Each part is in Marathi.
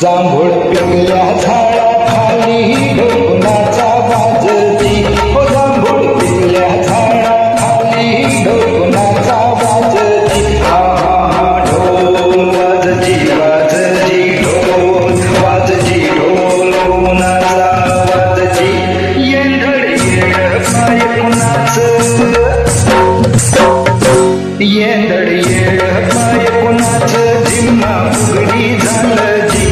जांभूळ पिकल्या झाडाखाली ढोकुणाचा वाजती, हो जांभूळ पिकल्या झाडाखाली ढोकुणाचा वाजती. हा ढोल वाजती वाजती ढोल वाजती ढोल कुणाचा वाजती. येंधळ येड पाय कुणाचं, येंधळ येड पाय कुणाचं, झिम्मा फुगडी झालं जी.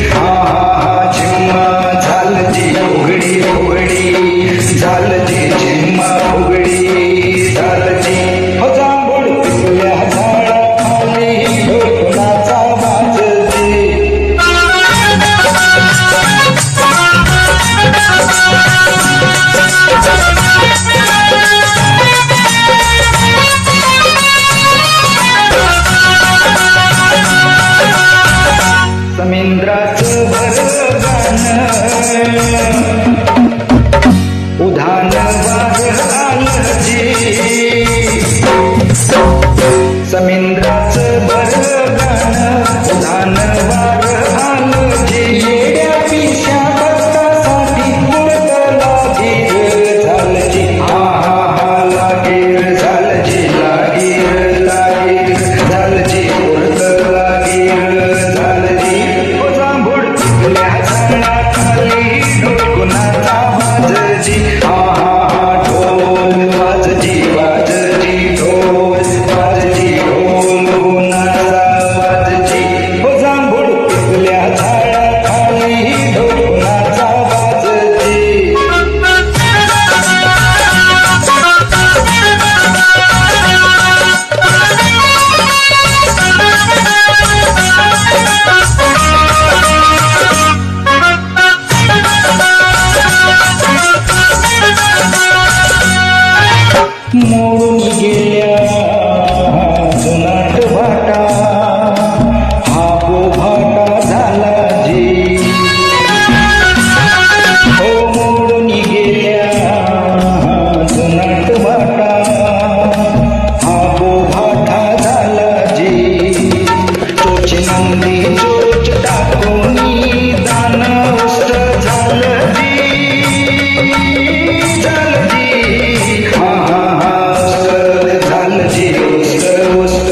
झिम्मा झालं जी फुगडी फुगडी झालं जी, झिम्मा फुगडी झालं जी. हो जांभूळ पिकल्या झाडाखाली ढोकुणाचा वाजती. समुद्राचं भरलं गाणं, उधाण वार आलं जी. समुद्राचं भरलं गाणं, उधाण वार आलं जी. येड्या पिशा कष्टासाठी उडत लागीर झालं जी. लागीर झालं जी, लागीर लागीर झालं जी, उडत लागीर झालं जी. पिकल्या झाडाखाली ढोकुणाचा वाजती. ढोल वाजती वाजती ढोल वाजती ढोल कुणाचा वाजती. हो जांभूळ पिकल्या झाडाखाली ढोकुणाचा वाजती. मोडून गेल्या जुनाट भाटा, हा भाटा झाला जी. हो मोडून गेल्या जुनाट भाटा, हा भाटा झाला जी. चोच नंदी चोच टाकूनी दान उष्ट झालं जी. झालं जी झालं जी उष्ट उष्ट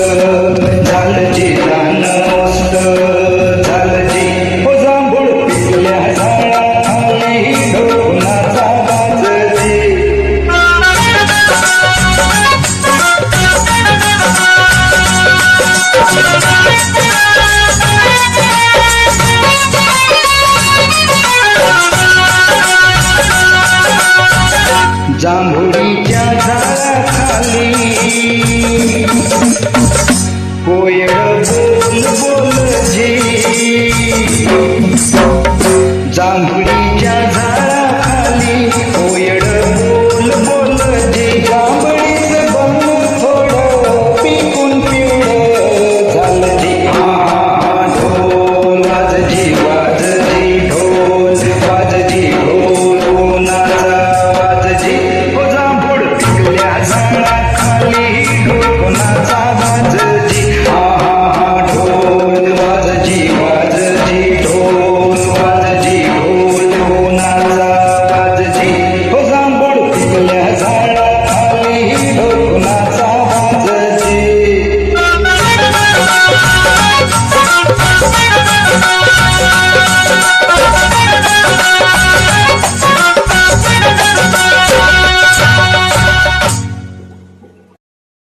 झालं जी दान उष्ट झालं जी. हो जांभूळ पिकल्या झाडाखाली ढोकुणाचा वाजती. जांभुळीच्या झाडाखाली कोयल बोल बोल जी. जांभुळी